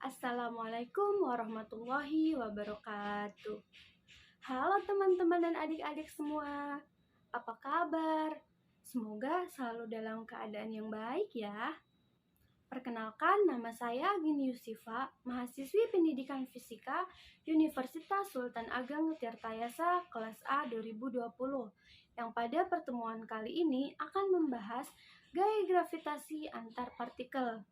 Assalamualaikum warahmatullahi wabarakatuh. Halo teman-teman dan adik-adik semua, apa kabar? Semoga selalu dalam keadaan yang baik ya. Perkenalkan, nama saya Gini Yusifa, mahasiswi pendidikan fisika Universitas Sultan Ageng Tirtayasa kelas A 2020, yang pada pertemuan kali ini akan membahas gaya gravitasi antar partikel.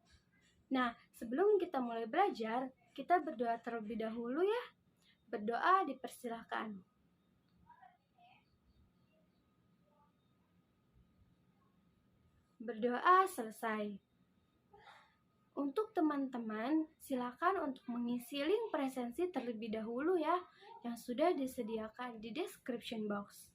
Nah, sebelum kita mulai belajar, kita berdoa terlebih dahulu ya. Berdoa dipersilahkan. Berdoa selesai. Untuk teman-teman, silakan untuk mengisi link presensi terlebih dahulu ya, yang sudah disediakan di description box.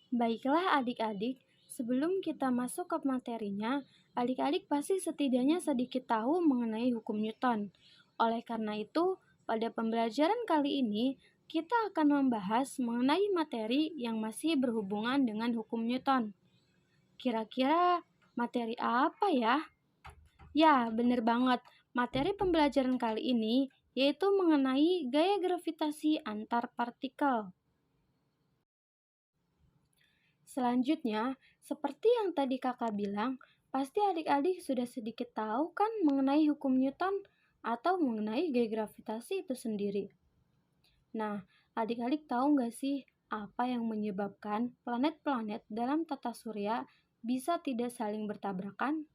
Baiklah adik-adik, sebelum kita masuk ke materinya, adik-adik pasti setidaknya sedikit tahu mengenai hukum Newton. Oleh karena itu, pada pembelajaran kali ini, kita akan membahas mengenai materi yang masih berhubungan dengan hukum Newton. Kira-kira materi apa ya? Ya, benar banget. Materi pembelajaran kali ini yaitu mengenai gaya gravitasi antar partikel. Selanjutnya, seperti yang tadi kakak bilang, pasti adik-adik sudah sedikit tahu kan mengenai hukum Newton atau mengenai gaya gravitasi itu sendiri. Nah, adik-adik tahu nggak sih apa yang menyebabkan planet-planet dalam tata surya bisa tidak saling bertabrakan?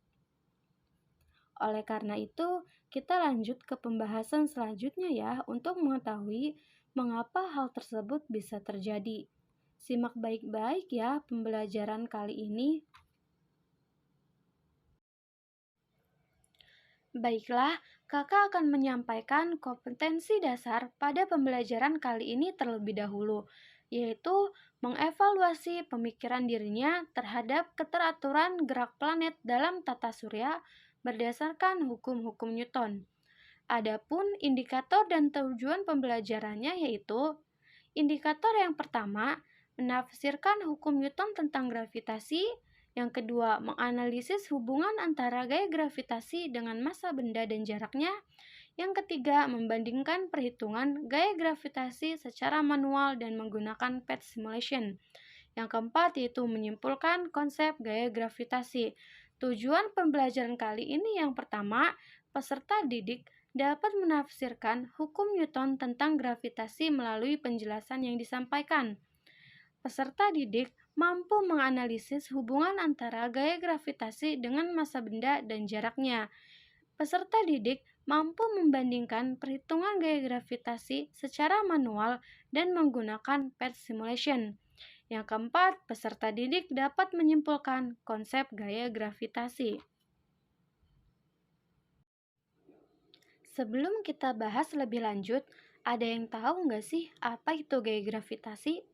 Oleh karena itu, kita lanjut ke pembahasan selanjutnya ya untuk mengetahui mengapa hal tersebut bisa terjadi. Simak baik-baik ya pembelajaran kali ini. Baiklah, kakak akan menyampaikan kompetensi dasar pada pembelajaran kali ini terlebih dahulu, yaitu mengevaluasi pemikiran dirinya terhadap keteraturan gerak planet dalam tata surya berdasarkan hukum-hukum Newton. Adapun indikator dan tujuan pembelajarannya yaitu indikator yang pertama, menafsirkan hukum Newton tentang gravitasi. Yang kedua, menganalisis hubungan antara gaya gravitasi dengan massa benda dan jaraknya. Yang ketiga, membandingkan perhitungan gaya gravitasi secara manual dan menggunakan path simulation. Yang keempat, yaitu menyimpulkan konsep gaya gravitasi. Tujuan pembelajaran kali ini yang pertama, peserta didik dapat menafsirkan hukum Newton tentang gravitasi melalui penjelasan yang disampaikan. Peserta didik mampu menganalisis hubungan antara gaya gravitasi dengan massa benda dan jaraknya. Peserta didik mampu membandingkan perhitungan gaya gravitasi secara manual dan menggunakan path simulation. Yang keempat, peserta didik dapat menyimpulkan konsep gaya gravitasi. Sebelum kita bahas lebih lanjut, ada yang tahu nggak sih apa itu gaya gravitasi?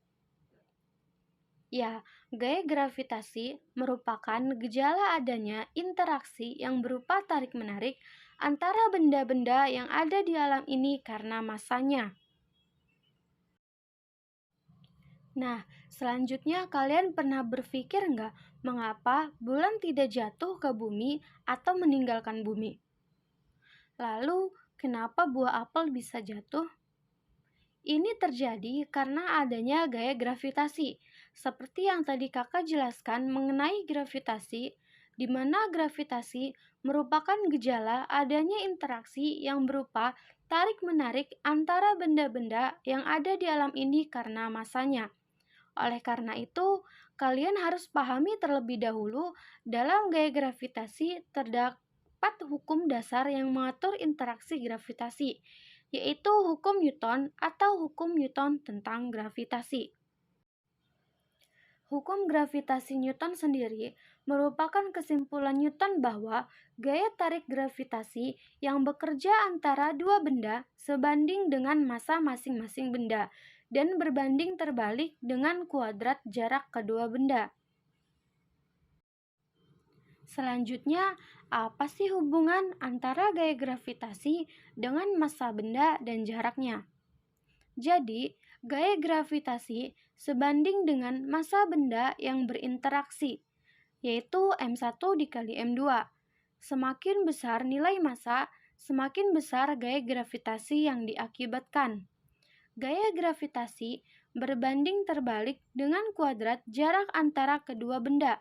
Ya, gaya gravitasi merupakan gejala adanya interaksi yang berupa tarik-menarik antara benda-benda yang ada di alam ini karena massanya. Nah, selanjutnya kalian pernah berpikir nggak mengapa bulan tidak jatuh ke bumi atau meninggalkan bumi? Lalu, kenapa buah apel bisa jatuh? Ini terjadi karena adanya gaya gravitasi. Seperti yang tadi kakak jelaskan mengenai gravitasi, di mana gravitasi merupakan gejala adanya interaksi yang berupa tarik-menarik antara benda-benda yang ada di alam ini karena massanya. Oleh karena itu, kalian harus pahami terlebih dahulu dalam gaya gravitasi terdapat hukum dasar yang mengatur interaksi gravitasi, yaitu hukum Newton atau hukum Newton tentang gravitasi. Hukum gravitasi Newton sendiri merupakan kesimpulan Newton bahwa gaya tarik gravitasi yang bekerja antara dua benda sebanding dengan massa masing-masing benda dan berbanding terbalik dengan kuadrat jarak kedua benda. Selanjutnya, apa sih hubungan antara gaya gravitasi dengan massa benda dan jaraknya? Jadi, gaya gravitasi sebanding dengan massa benda yang berinteraksi. yaitu M1 dikali M2. Semakin besar nilai massa, semakin besar gaya gravitasi yang diakibatkan. Gaya gravitasi berbanding terbalik dengan kuadrat jarak antara kedua benda.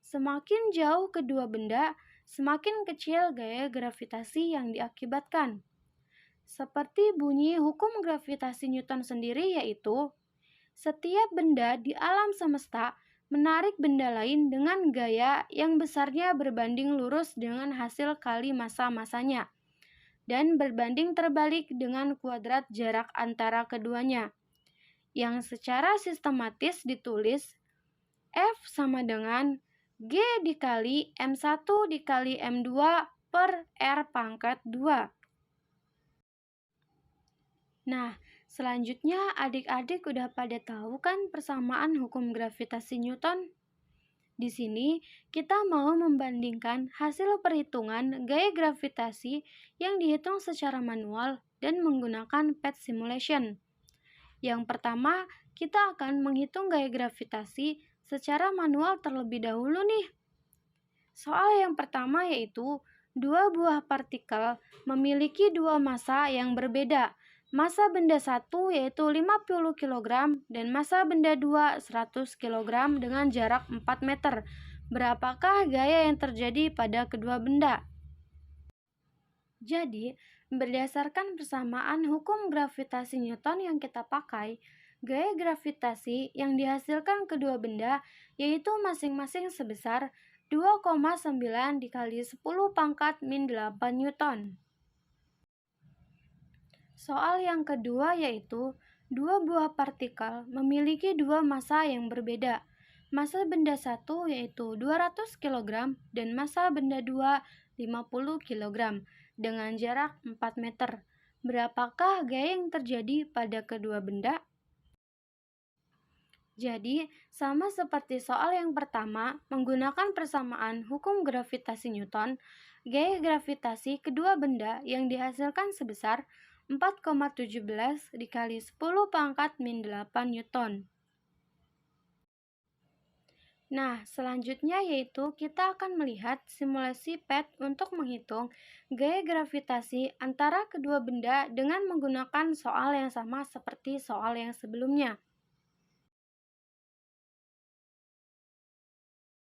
Semakin jauh kedua benda, semakin kecil gaya gravitasi yang diakibatkan. Seperti bunyi hukum gravitasi Newton sendiri, yaitu setiap benda di alam semesta menarik benda lain dengan gaya yang besarnya berbanding lurus dengan hasil kali massa-massanya dan berbanding terbalik dengan kuadrat jarak antara keduanya, yang secara sistematis ditulis F sama dengan G dikali M1 dikali M2 per R pangkat 2. Nah, selanjutnya adik-adik udah pada tahu kan persamaan hukum gravitasi Newton? Di sini kita mau membandingkan hasil perhitungan gaya gravitasi yang dihitung secara manual dan menggunakan PET simulation. Yang pertama, kita akan menghitung gaya gravitasi secara manual terlebih dahulu nih. Soal yang pertama yaitu dua buah partikel memiliki dua massa yang berbeda. Massa benda 1 yaitu 50 kg dan massa benda 2 100 kg dengan jarak 4 meter. Berapakah gaya yang terjadi pada kedua benda? Jadi, berdasarkan persamaan hukum gravitasi Newton yang kita pakai, gaya gravitasi yang dihasilkan kedua benda yaitu masing-masing sebesar 2,9 dikali 10 pangkat min 8 Newton. Soal yang kedua yaitu dua buah partikel memiliki dua massa yang berbeda. Massa benda 1 yaitu 200 kg dan massa benda 2 50 kg dengan jarak 4 meter. Berapakah gaya yang terjadi pada kedua benda? Jadi, sama seperti soal yang pertama, menggunakan persamaan hukum gravitasi Newton, gaya gravitasi kedua benda yang dihasilkan sebesar 4,17 dikali 10 pangkat min 8 Newton. Nah, selanjutnya yaitu kita akan melihat simulasi PET untuk menghitung gaya gravitasi antara kedua benda dengan menggunakan soal yang sama seperti soal yang sebelumnya.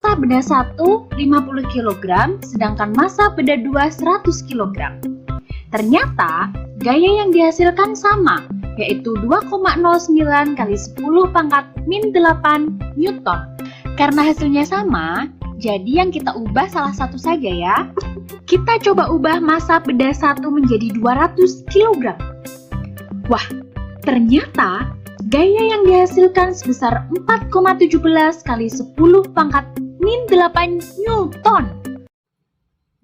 Massa benda 1 50 kg, sedangkan massa benda 2 100 kg. Ternyata, gaya yang dihasilkan sama, yaitu 2,09 kali 10 pangkat min 8 Newton. Karena hasilnya sama, jadi yang kita ubah salah satu saja ya. Kita coba ubah massa benda 1 menjadi 200 kg. Wah, ternyata gaya yang dihasilkan sebesar 4,17 kali 10 pangkat min 8 Newton.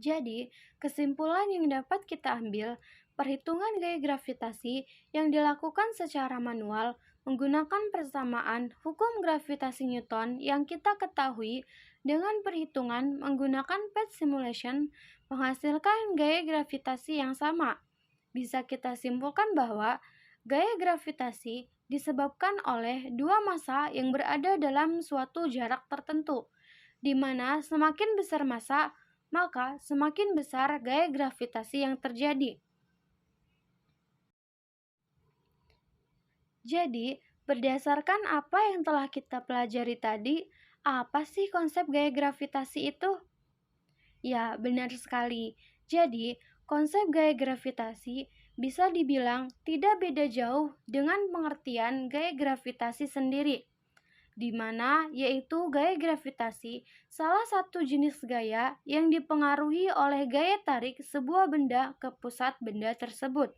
Jadi, kesimpulan yang dapat kita ambil, perhitungan gaya gravitasi yang dilakukan secara manual menggunakan persamaan hukum gravitasi Newton yang kita ketahui dengan perhitungan menggunakan PET simulation menghasilkan gaya gravitasi yang sama. Bisa kita simpulkan bahwa gaya gravitasi disebabkan oleh dua massa yang berada dalam suatu jarak tertentu, di mana semakin besar massa, maka semakin besar gaya gravitasi yang terjadi. Jadi, berdasarkan apa yang telah kita pelajari tadi, apa sih konsep gaya gravitasi itu? Ya, benar sekali. Jadi, konsep gaya gravitasi bisa dibilang tidak beda jauh dengan pengertian gaya gravitasi sendiri, di mana yaitu gaya gravitasi salah satu jenis gaya yang dipengaruhi oleh gaya tarik sebuah benda ke pusat benda tersebut.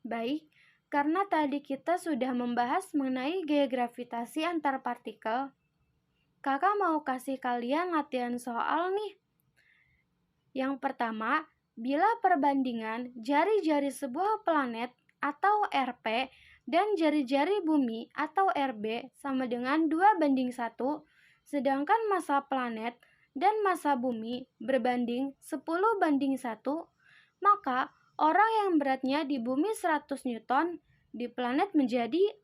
Baik, karena tadi kita sudah membahas mengenai gaya gravitasi antar partikel, kakak mau kasih kalian latihan soal nih. Yang pertama, bila perbandingan jari-jari sebuah planet atau RP dan jari-jari bumi atau RB sama dengan 2:1, sedangkan massa planet dan massa bumi berbanding 10:1, maka orang yang beratnya di bumi 100 Newton, di planet menjadi.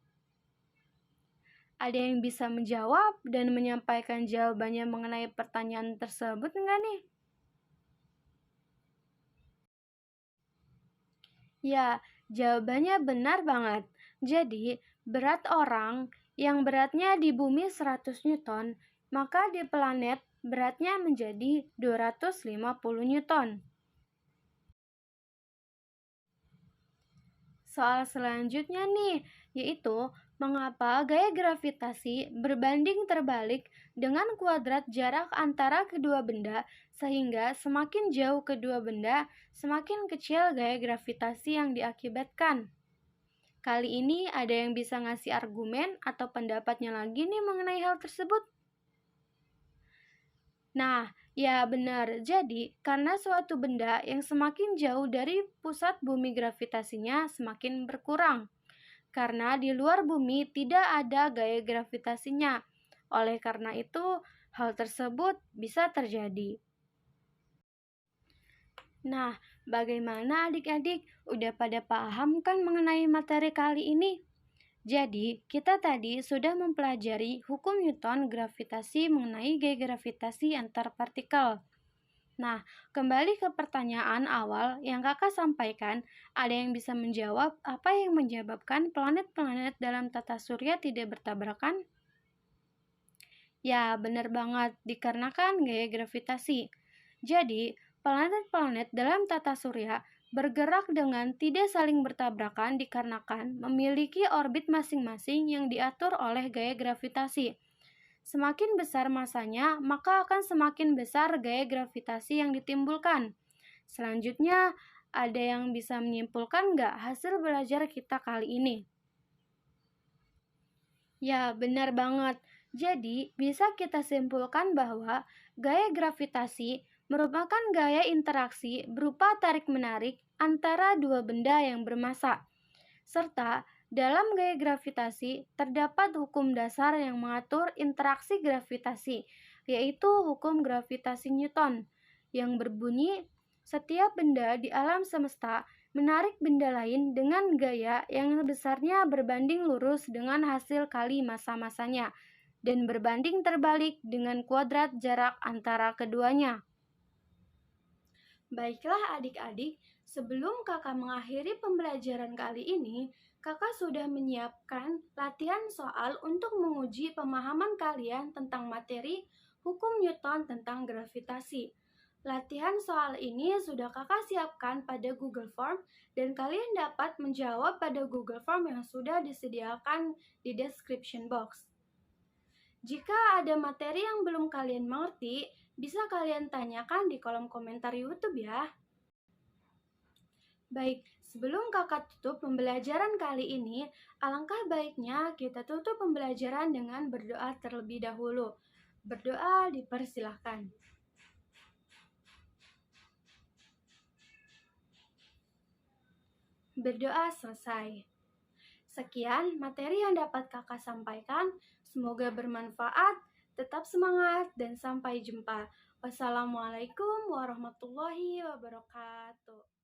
Ada yang bisa menjawab dan menyampaikan jawabannya mengenai pertanyaan tersebut enggak nih? Ya, jawabannya benar banget. Jadi, berat orang yang beratnya di bumi 100 Newton, maka di planet beratnya menjadi 250 Newton. Soal selanjutnya nih, yaitu mengapa gaya gravitasi berbanding terbalik dengan kuadrat jarak antara kedua benda sehingga semakin jauh kedua benda, semakin kecil gaya gravitasi yang diakibatkan. Kali ini ada yang bisa ngasih argumen atau pendapatnya lagi nih mengenai hal tersebut? Nah, ya benar. Jadi, karena suatu benda yang semakin jauh dari pusat bumi gravitasinya semakin berkurang. Karena di luar bumi tidak ada gaya gravitasinya. Oleh karena itu, hal tersebut bisa terjadi. Nah, bagaimana adik-adik? Udah pada paham kan mengenai materi kali ini? Jadi, kita tadi sudah mempelajari hukum Newton gravitasi mengenai gaya gravitasi antar partikel. Nah, kembali ke pertanyaan awal yang kakak sampaikan, ada yang bisa menjawab apa yang menyebabkan planet-planet dalam tata surya tidak bertabrakan? Ya, benar banget, dikarenakan gaya gravitasi. Jadi, planet-planet dalam tata surya bergerak dengan tidak saling bertabrakan dikarenakan memiliki orbit masing-masing yang diatur oleh gaya gravitasi. Semakin besar masanya, maka akan semakin besar gaya gravitasi yang ditimbulkan. Selanjutnya, ada yang bisa menyimpulkan nggak hasil belajar kita kali ini? Ya, benar banget. Jadi, bisa kita simpulkan bahwa gaya gravitasi merupakan gaya interaksi berupa tarik-menarik antara dua benda yang bermassa. Serta, dalam gaya gravitasi terdapat hukum dasar yang mengatur interaksi gravitasi, yaitu hukum gravitasi Newton, yang berbunyi setiap benda di alam semesta menarik benda lain dengan gaya yang besarnya berbanding lurus dengan hasil kali massa-massanya dan berbanding terbalik dengan kuadrat jarak antara keduanya. Baiklah adik-adik, sebelum kakak mengakhiri pembelajaran kali ini, kakak sudah menyiapkan latihan soal untuk menguji pemahaman kalian tentang materi hukum Newton tentang gravitasi. Latihan soal ini sudah kakak siapkan pada Google Form dan kalian dapat menjawab pada Google Form yang sudah disediakan di description box. Jika ada materi yang belum kalian mengerti, bisa kalian tanyakan di kolom komentar YouTube ya. Baik, sebelum kakak tutup pembelajaran kali ini, alangkah baiknya kita tutup pembelajaran dengan berdoa terlebih dahulu. Berdoa dipersilahkan. Berdoa selesai. Sekian materi yang dapat kakak sampaikan. Semoga bermanfaat. Tetap semangat dan sampai jumpa. Wassalamualaikum warahmatullahi wabarakatuh.